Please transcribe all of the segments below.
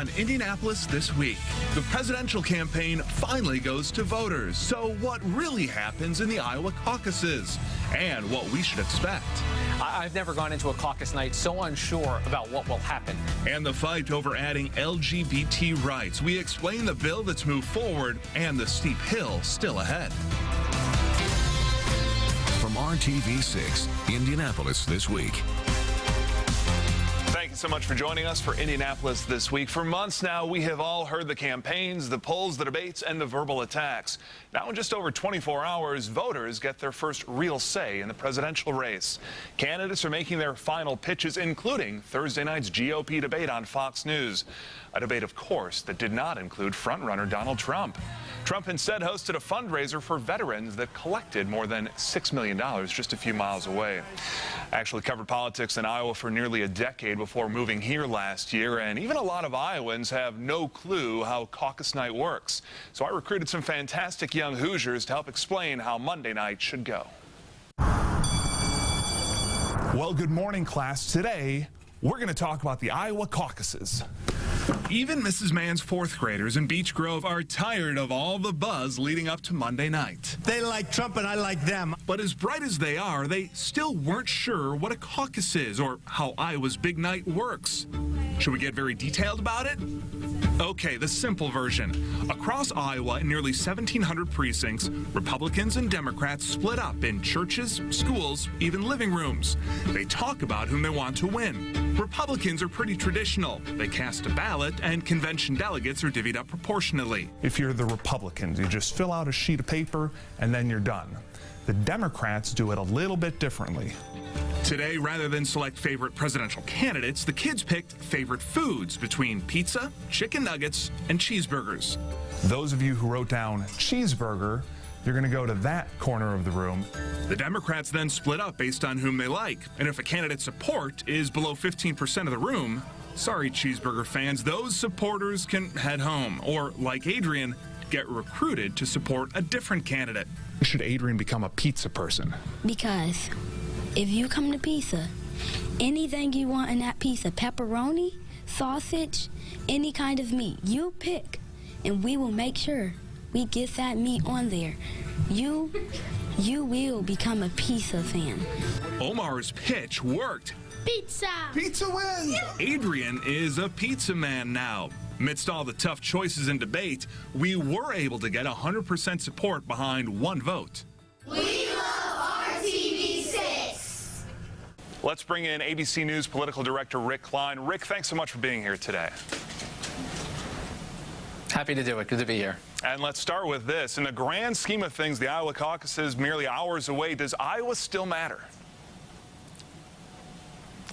on Indianapolis This Week. The presidential campaign finally goes to voters. So what really happens in the Iowa caucuses and what we should expect? I've never gone into a caucus night so unsure about what will happen. And the fight over adding LGBT rights. We explain the bill that's moved forward and the steep hill still ahead. From RTV6, Indianapolis This Week. Thank you so much for joining us for Indianapolis This Week. For months now, we have all heard the campaigns, the polls, the debates, and the verbal attacks. Now, in just over 24 hours, voters get their first real say in the presidential race. Candidates are making their final pitches, including Thursday night's GOP debate on Fox News. A debate, of course, that did not include frontrunner Donald Trump. Trump instead hosted a fundraiser for veterans that collected more than $6 million just a few miles away. I actually covered politics in Iowa for nearly a decade before moving here last year, and even a lot of Iowans have no clue how caucus night works. So I recruited some fantastic young Hoosiers to help explain how Monday night should go. Well, good morning, class. Today, we're going to talk about the Iowa caucuses. Even Mrs. Mann's fourth graders in Beech Grove are tired of all the buzz leading up to Monday night. They like Trump and I like them. But as bright as they are, they still weren't sure what a caucus is or how Iowa's big night works. Should we get very detailed about it? Okay, the simple version. Across Iowa, in nearly 1,700 precincts, Republicans and Democrats split up in churches, schools, even living rooms. They talk about whom they want to win. Republicans are pretty traditional. They cast a ballot, and convention delegates are divvied up proportionally. If you're the Republicans, you just fill out a sheet of paper, and then you're done. The Democrats do it a little bit differently. Today, rather than select favorite presidential candidates, the kids picked favorite foods between pizza, chicken nuggets, and cheeseburgers. Those of you who wrote down cheeseburger, you're going to go to that corner of the room. The Democrats then split up based on whom they like. And if a candidate's support is below 15% of the room, sorry, cheeseburger fans, those supporters can head home. Or, like Adrian, get recruited to support a different candidate. Should Adrian become a pizza person? Because if you come to pizza, anything you want in that pizza, pepperoni, sausage, any kind of meat, you pick, and we will make sure we get that meat on there. You will become a pizza fan. Omar's pitch worked. Pizza! Pizza wins! Adrian is a pizza man now. Amidst all the tough choices and debate, we were able to get 100% support behind one vote. We love RTV6! Let's bring in ABC News political director Rick Klein. Rick, thanks so much for being here today. Happy to do it. Good to be here. And let's start with this. In the grand scheme of things, the Iowa caucus is merely hours away. Does Iowa still matter?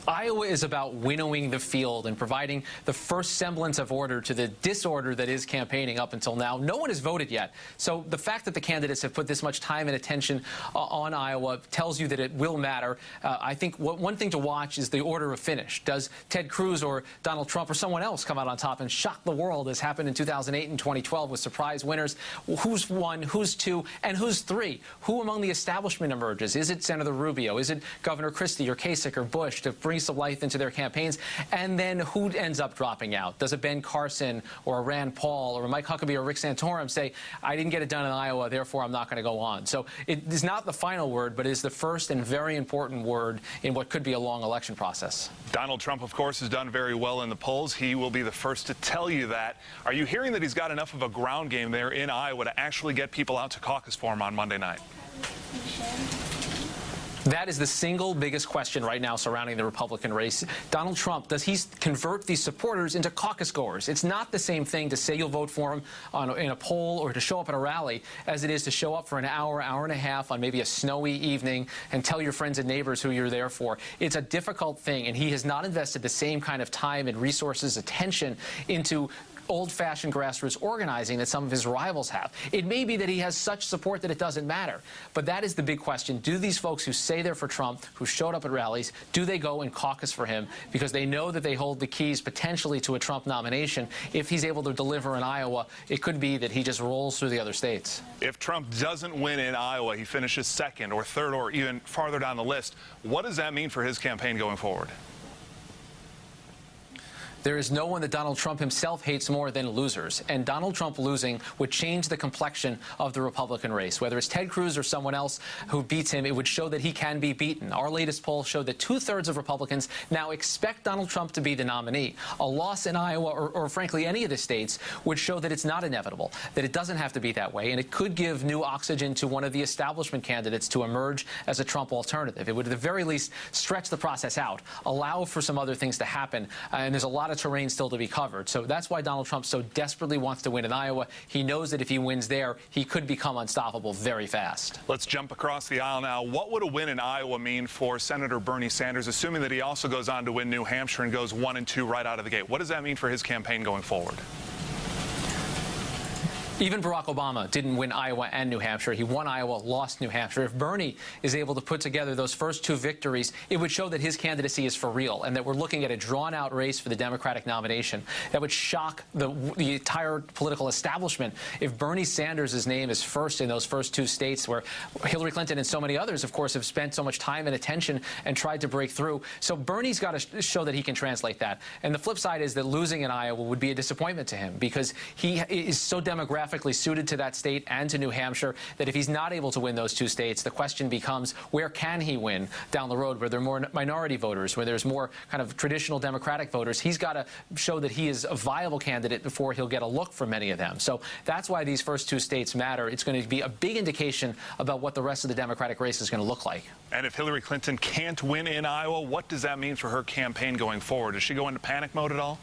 Iowa is about winnowing the field and providing the first semblance of order to the disorder that is campaigning up until now. No one has voted yet. So the fact that the candidates have put this much time and attention on Iowa tells you that it will matter. I think one thing to watch is the order of finish. Does Ted Cruz or Donald Trump or someone else come out on top and shock the world, as happened in 2008 and 2012 with surprise winners? Who's one, who's two, and who's three? Who among the establishment emerges? Is it Senator Rubio? Is it Governor Christie or Kasich or Bush to bring some life into their campaigns? And then who ends up dropping out? Does a Ben Carson or a Rand Paul or a Mike Huckabee or Rick Santorum say, I didn't get it done in Iowa, therefore I'm not going to go on? So it is not the final word, but it is the first and very important word in what could be a long election process. Donald Trump, of course, has done very well in the polls. He will be the first to tell you that. Are you hearing that he's got enough of a ground game there in Iowa to actually get people out to caucus for him on Monday night? That is the single biggest question right now surrounding the Republican race. Donald Trump, does he convert these supporters into caucus goers? It's not the same thing to say you'll vote for him in a poll or to show up at a rally as it is to show up for an hour, hour and a half on maybe a snowy evening and tell your friends and neighbors who you're there for. It's a difficult thing, and he has not invested the same kind of time and resources, attention into old-fashioned grassroots organizing that some of his rivals have. It may be that he has such support that it doesn't matter. But that is the big question. Do these folks who say they're for Trump, who showed up at rallies, do they go and caucus for him because they know that they hold the keys potentially to a Trump nomination? If he's able to deliver in Iowa, it could be that he just rolls through the other states. If Trump doesn't win in Iowa, he finishes second or third or even farther down the list. What does that mean for his campaign going forward? There is no one that Donald Trump himself hates more than losers, and Donald Trump losing would change the complexion of the Republican race. Whether it's Ted Cruz or someone else who beats him, it would show that he can be beaten. Our latest poll showed that 2/3 of Republicans now expect Donald Trump to be the nominee. A loss in Iowa or frankly any of the states would show that it's not inevitable, that it doesn't have to be that way, and it could give new oxygen to one of the establishment candidates to emerge as a Trump alternative. It would at the very least stretch the process out, allow for some other things to happen, and there's a lot of terrain still to be covered. So that's why Donald Trump so desperately wants to win in Iowa. He knows that if he wins there, he could become unstoppable very fast. Let's jump across the aisle now. What would a win in Iowa mean for Senator Bernie Sanders, assuming that he also goes on to win New Hampshire and goes 1 and 2 right out of the gate? What does that mean for his campaign going forward? Even Barack Obama didn't win Iowa and New Hampshire. He won Iowa, lost New Hampshire. If Bernie is able to put together those first 2 victories, it would show that his candidacy is for real and that we're looking at a drawn-out race for the Democratic nomination. That would shock the entire political establishment if Bernie Sanders' name is first in those first 2 states where Hillary Clinton and so many others, of course, have spent so much time and attention and tried to break through. So Bernie's got to show that he can translate that. And the flip side is that losing in Iowa would be a disappointment to him because he is so demographically suited to that state and to New Hampshire that if he's not able to win those 2 states, the question becomes where can he win down the road, where there are more minority voters, where there's more kind of traditional Democratic voters. He's got to show that he is a viable candidate before he'll get a look from many of them. So that's why these first 2 states matter. It's going to be a big indication about what the rest of the Democratic race is going to look like. And if Hillary Clinton can't win in Iowa, what does that mean for her campaign going forward? Does she go into panic mode at all?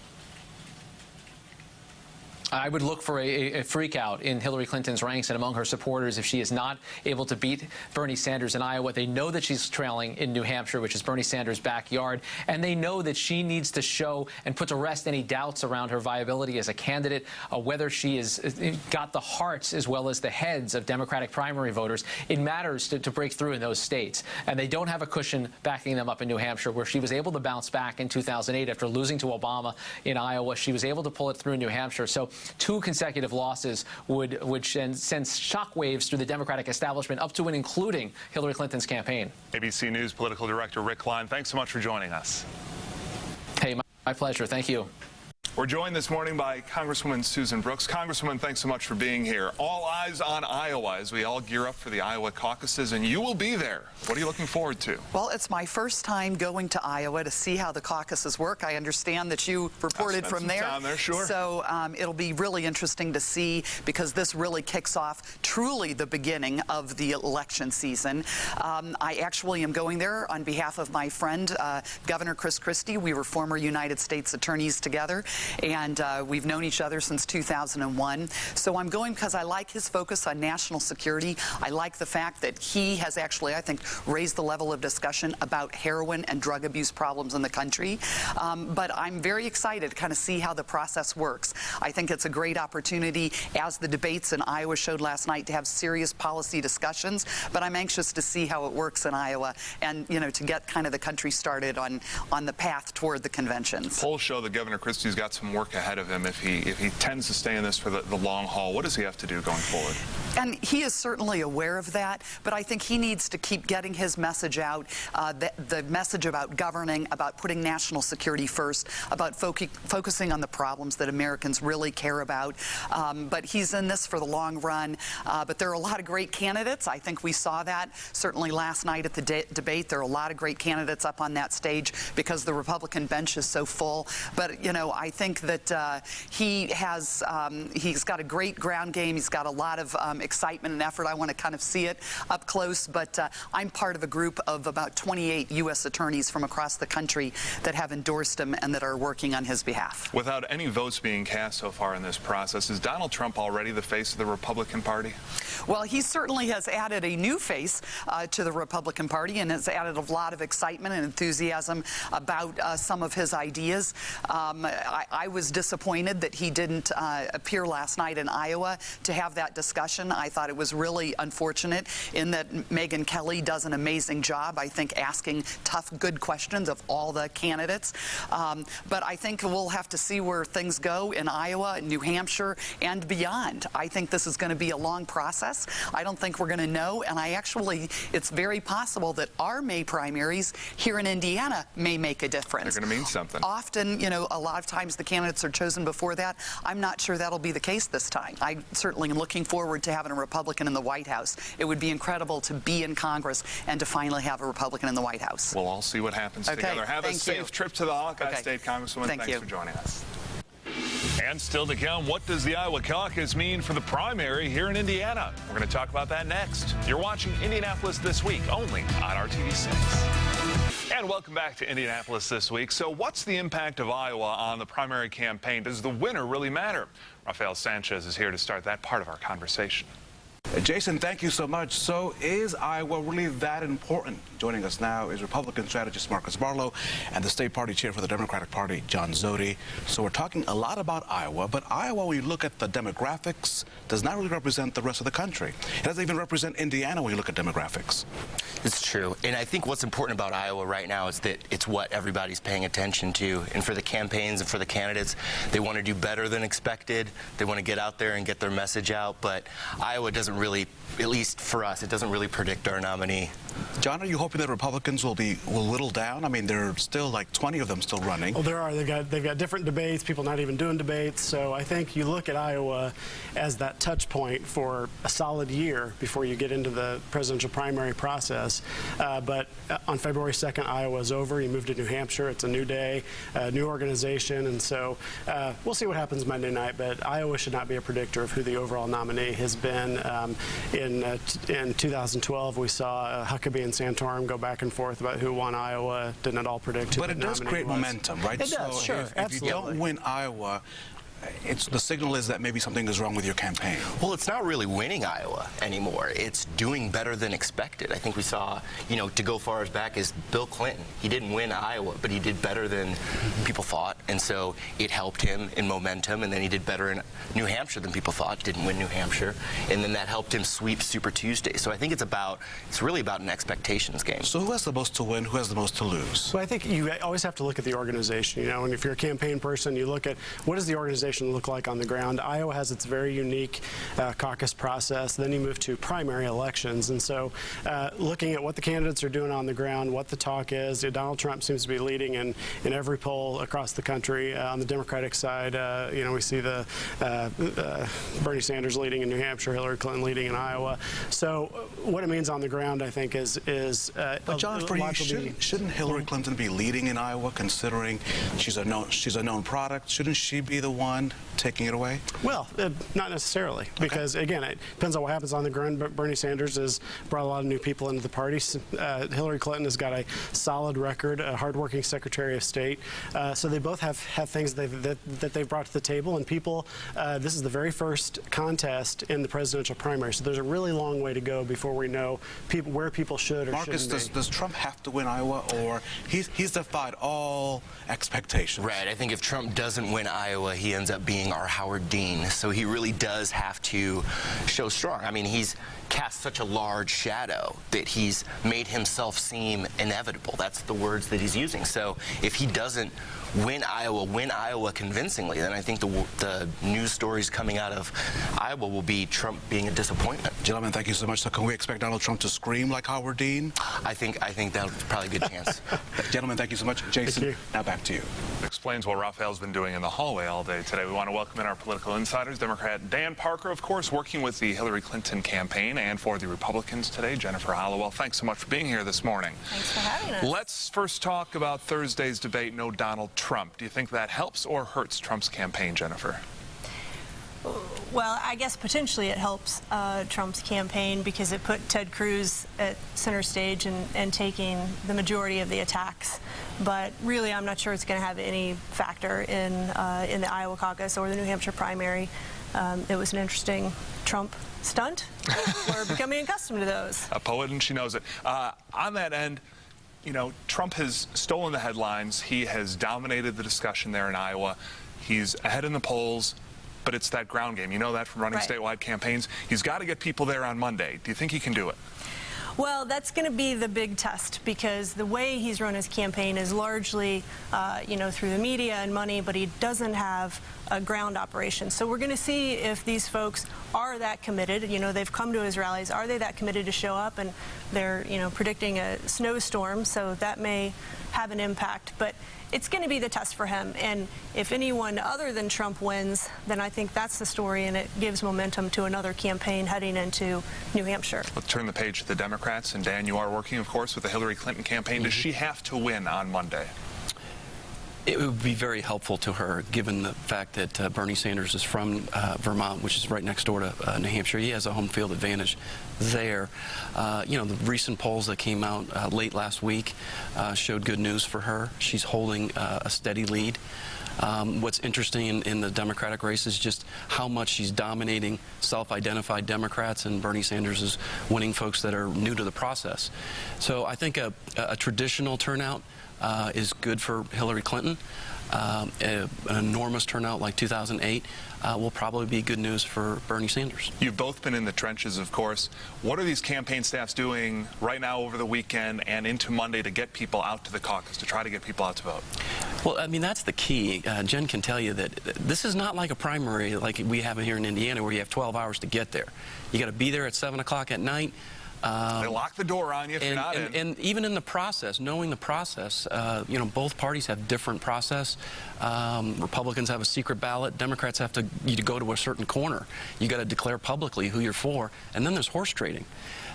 I would look for a freak out in Hillary Clinton's ranks and among her supporters if she is not able to beat Bernie Sanders in Iowa. They know that she's trailing in New Hampshire, which is Bernie Sanders' backyard, and they know that she needs to show and put to rest any doubts around her viability as a candidate, whether she has got the hearts as well as the heads of Democratic primary voters. It matters to break through in those states, and they don't have a cushion backing them up in New Hampshire, where she was able to bounce back in 2008 after losing to Obama in Iowa. She was able to pull it through in New Hampshire. So 2 consecutive losses would send shockwaves through the Democratic establishment up to and including Hillary Clinton's campaign. ABC News political director Rick Klein, thanks so much for joining us. Hey, my pleasure. Thank you. We're joined this morning by Congresswoman Susan Brooks. Congresswoman, thanks so much for being here. All eyes on Iowa as we all gear up for the Iowa caucuses, and you will be there. What are you looking forward to? Well, it's my first time going to Iowa to see how the caucuses work. I understand that you reported from there. Down there, sure. So it'll be really interesting to see, because this really kicks off truly the beginning of the election season. I actually am going there on behalf of my friend, Governor Chris Christie. We were former United States attorneys together, and we've known each other since 2001. So I'm going because I like his focus on national security. I like the fact that he has actually, I think, raised the level of discussion about heroin and drug abuse problems in the country. But I'm very excited to kind of see how the process works. I think it's a great opportunity, as the debates in Iowa showed last night, to have serious policy discussions. But I'm anxious to see how it works in Iowa and, you know, to get kind of the country started on the path toward the conventions. Polls show that Governor Christie's got some work ahead of him if he tends to stay in this for the long haul. What does he have to do going forward? And he is certainly aware of that, but I think he needs to keep getting his message out, the message about governing, about putting national security first, about focusing on the problems that Americans really care about. But he's in this for the long run. But there are a lot of great candidates. I think we saw that certainly last night at the debate. There are a lot of great candidates up on that stage because the Republican bench is so full. But, you know, I think that he's got a great ground game. He's got a lot of excitement and effort. I want to kind of see it up close, but I'm part of a group of about 28 U.S. attorneys from across the country that have endorsed him and that are working on his behalf. Without any votes being cast so far in this process, is Donald Trump already the face of the Republican Party? Well, he certainly has added a new face to the Republican Party and has added a lot of excitement and enthusiasm about some of his ideas. I was disappointed that he didn't appear last night in Iowa to have that discussion. I thought it was really unfortunate in that Megyn Kelly does an amazing job, I think, asking tough, good questions of all the candidates. But I think we'll have to see where things go in Iowa, New Hampshire, and beyond. I think this is going to be a long process. process. I don't think we're going to know, and it's very possible that our May primaries here in Indiana may make a difference. They're going to mean something. Often, a lot of times the candidates are chosen before that. I'm not sure that'll be the case this time. I certainly am looking forward to having a Republican in the White House. It would be incredible to be in Congress and to finally have a Republican in the White House. We'll all see what happens together. Have a safe trip to the Hawkeye State, Congresswoman. Thanks for joining us. And still to come, what does the Iowa Caucus mean for the primary here in Indiana? We're going to talk about that next. You're watching Indianapolis This Week, only on RTV6. And welcome back to Indianapolis This Week. So what's the impact of Iowa on the primary campaign? Does the winner really matter? Rafael Sanchez is here to start that part of our conversation. Jason, thank you so much. So is Iowa really that important? Joining us now is Republican strategist Marcus Marlow and the state party chair for the Democratic Party, John Zodi. So we're talking a lot about Iowa, but Iowa, when you look at the demographics, does not really represent the rest of the country. It doesn't even represent Indiana when you look at demographics. It's true. And I think what's important about Iowa right now is that it's what everybody's paying attention to. And for the campaigns and for the candidates, they want to do better than expected. They want to get out there and get their message out. But Iowa doesn't really, at least for us, it doesn't really predict our nominee. John, are you hoping that Republicans will whittle down? I mean, there are still like 20 of them still running. Well, there are. They've got different debates, people not even doing debates. So I think you look at Iowa as that touch point for a solid year before you get into the presidential primary process. But on February 2nd, Iowa is over. You move to New Hampshire. It's a new day, a new organization. And so we'll see what happens Monday night. But Iowa should not be a predictor of who the overall nominee has been. In 2012, we saw Huckabee and Santorum go back and forth about who won Iowa. Didn't at all predict who the nominee was. But it does create momentum, right? It does, sure. If you don't win Iowa, the signal is that maybe something is wrong with your campaign. Well, it's not really winning Iowa anymore. It's doing better than expected. I think we saw, to go far as back as Bill Clinton. He didn't win Iowa, but he did better than people thought. And so it helped him in momentum. And then he did better in New Hampshire than people thought. Didn't win New Hampshire. And then that helped him sweep Super Tuesday. So I think it's really about an expectations game. So who has the most to win? Who has the most to lose? Well, I think you always have to look at the organization. And if you're a campaign person, you look at what does the organization look like on the ground. Iowa has its very unique caucus process. Then you move to primary elections. And so looking at what the candidates are doing on the ground, what the talk is, Donald Trump seems to be leading in every poll across the country. On the Democratic side, we see the Bernie Sanders leading in New Hampshire, Hillary Clinton leading in Iowa. So what it means on the ground, I think, is but John, for you, shouldn't Hillary Clinton be leading in Iowa, considering she's a known product? Shouldn't she be the one taking it away? Well, not necessarily, because again, it depends on what happens on the ground. But Bernie Sanders has brought a lot of new people into the party. Hillary Clinton has got a solid record, a hardworking Secretary of State. So they both have things that they've brought to the table. And people, this is the very first contest in the presidential primary. So there's a really long way to go before we know where people should or shouldn't be. Marcus, does Trump have to win Iowa, or he's defied all expectations? Right. I think if Trump doesn't win Iowa, he ends up being our Howard Dean. So he really does have to show strong. I mean, he's cast such a large shadow that he's made himself seem inevitable. That's the words that he's using. So if he doesn't win Iowa convincingly, then I think the news stories coming out of Iowa will be Trump being a disappointment. Gentlemen, thank you so much. So can we expect Donald Trump to scream like Howard Dean? I think that's probably a good chance. Gentlemen, thank you so much. Jason, now back to you. Explains what Rafael's been doing in the hallway all day today. We want to welcome in our political insiders, Democrat Dan Parker, of course, working with the Hillary Clinton campaign, and for the Republicans today, Jennifer Hollowell. Thanks so much for being here this morning. Thanks for having us. Let's first talk about Thursday's debate, no Donald Trump. Do you think that helps or hurts Trump's campaign, Jennifer? Well, I guess potentially it helps Trump's campaign because it put Ted Cruz at center stage and taking the majority of the attacks. But really, I'm not sure it's going to have any factor in the Iowa caucus or the New Hampshire primary. It was an interesting Trump stunt. We're becoming accustomed to those. A poet, and she knows it. On that end, Trump has stolen the headlines. He has dominated the discussion there in Iowa. He's ahead in the polls, but it's that ground game. You know that from running statewide campaigns. He's got to get people there on Monday. Do you think he can do it? Well, that's going to be the big test, because the way he's run his campaign is largely, through the media and money, but he doesn't have a ground operation. So we're going to see if these folks are that committed. They've come to his rallies. Are they that committed to show up? And they're, predicting a snowstorm, so that may have an impact. But it's going to be the test for him. And if anyone other than Trump wins, then I think that's the story, and it gives momentum to another campaign heading into New Hampshire. Let's turn the page to the Democrats. And Dan, you are working, of course, with the Hillary Clinton campaign. Does she have to win on Monday? It would be very helpful to her, given the fact that Bernie Sanders is from Vermont, which is right next door to New Hampshire. He has a home field advantage there. The recent polls that came out late last week showed good news for her. She's holding a steady lead. What's interesting in the Democratic race is just how much she's dominating self-identified Democrats, and Bernie Sanders is winning folks that are new to the process. So I think a traditional turnout is good for Hillary Clinton. An enormous turnout like 2008 will probably be good news for Bernie Sanders. You've both been in the trenches, of course. What are these campaign staffs doing right now over the weekend and into Monday to get people out to the caucus, to try to get people out to vote? Well, I mean, that's the key. Jen can tell you that this is not like a primary like we have here in Indiana, where you have 12 hours to get there. You got to be there at 7 o'clock at night. They lock the door on you if you're not in. And even in the process, knowing the process, both parties have different process. Republicans have a secret ballot. Democrats have to go to a certain corner. You got to declare publicly who you're for, and then there's horse trading.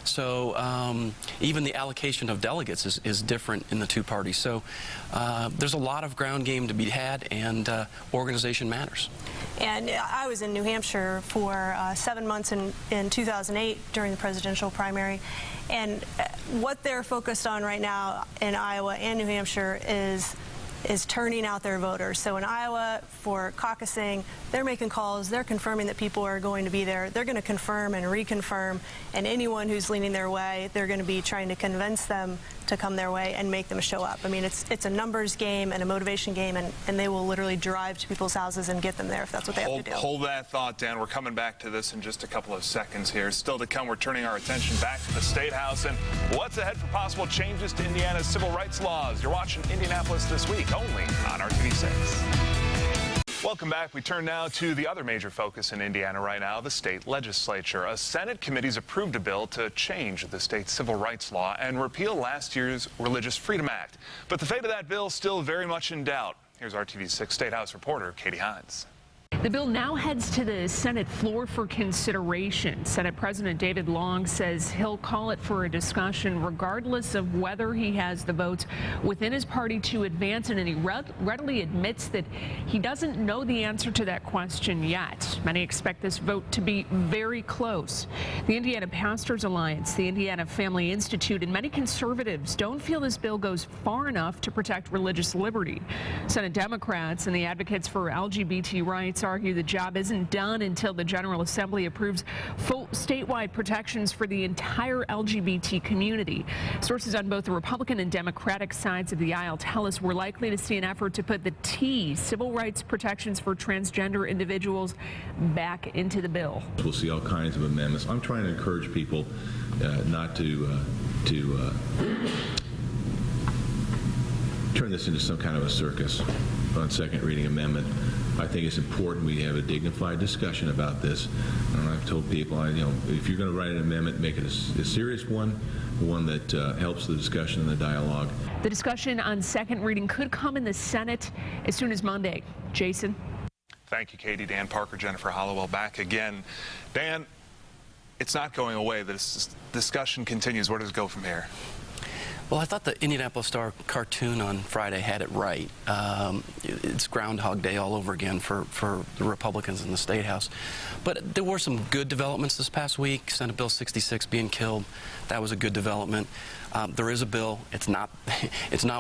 So even the allocation of delegates is different in the two parties. So there's a lot of ground game to be had, and organization matters. And I was in New Hampshire for 7 months in 2008 during the presidential primary. And what they're focused on right now in Iowa and New Hampshire is turning out their voters. So in Iowa, for caucusing, they're making calls. They're confirming that people are going to be there. They're going to confirm and reconfirm. And anyone who's leaning their way, they're going to be trying to convince them to come their way and make them show up. I mean, it's a numbers game and a motivation game, and they will literally drive to people's houses and get them there if that's what they have to do. Hold that thought, Dan. We're coming back to this in just a couple of seconds here. Still to come, we're turning our attention back to the State House and what's ahead for possible changes to Indiana's civil rights laws. You're watching Indianapolis This Week, only on RTV6. Welcome back. We turn now to the other major focus in Indiana right now, the state legislature. A Senate committee's approved a bill to change the state's civil rights law and repeal last year's Religious Freedom Act. But the fate of that bill still very much in doubt. Here's RTV6 State House reporter Katie Hines. The bill now heads to the Senate floor for consideration. Senate President David Long says he'll call it for a discussion regardless of whether he has the votes within his party to advance it, and he readily admits that he doesn't know the answer to that question yet. Many expect this vote to be very close. The Indiana Pastors Alliance, the Indiana Family Institute, and many conservatives don't feel this bill goes far enough to protect religious liberty. Senate Democrats and the advocates for LGBT rights argue the job isn't done until the General Assembly approves full statewide protections for the entire LGBT community. Sources on both the Republican and Democratic sides of the aisle tell us we're likely to see an effort to put the T, civil rights protections for transgender individuals, back into the bill. We'll see all kinds of amendments. I'm trying to encourage people not to turn this into some kind of a circus on second reading amendment. I think it's important we have a dignified discussion about this. And I've told people, if you're going to write an amendment, make it a serious one that helps the discussion and the dialogue. The discussion on second reading could come in the Senate as soon as Monday. Jason. Thank you, Katie. Dan Parker, Jennifer Hollowell back again. Dan, it's not going away. This discussion continues. Where does it go from here? Well, I thought the Indianapolis Star cartoon on Friday had it right. It's Groundhog Day all over again for the Republicans in the State House. But there were some good developments this past week. Senate Bill 66 being killed, that was a good development. There is a bill. It's not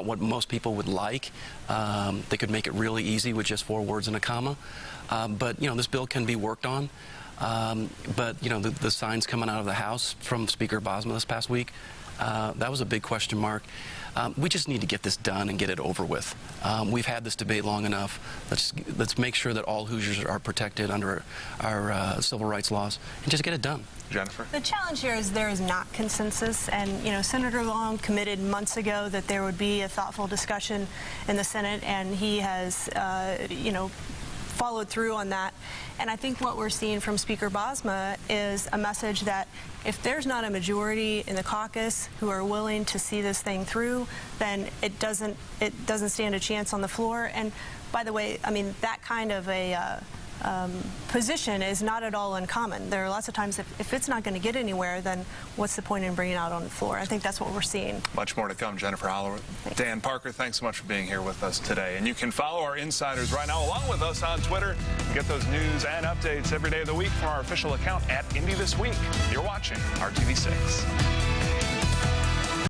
what most people would like. They could make it really easy with just 4 words and a comma. But this bill can be worked on. But the signs coming out of the House from Speaker Bosma this past week, That was a big question mark. We just need to get this done and get it over with. We've had this debate long enough. Let's make sure that all Hoosiers are protected under our civil rights laws and just get it done. Jennifer? The challenge here is there is not consensus, and Senator Long committed months ago that there would be a thoughtful discussion in the Senate, and he has followed through on that. And I think what we're seeing from Speaker Bosma is a message that if there's not a majority in the caucus who are willing to see this thing through, then it doesn't stand a chance on the floor. And by the way, I mean, that kind of a position is not at all uncommon. There are lots of times if it's not going to get anywhere, then what's the point in bringing it out on the floor? I think that's what we're seeing. Much more to come. Jennifer Holloway. Dan Parker, thanks so much for being here with us today. And you can follow our insiders right now along with us on Twitter and get those news and updates every day of the week from our official account at Indy This Week. You're watching RTV6.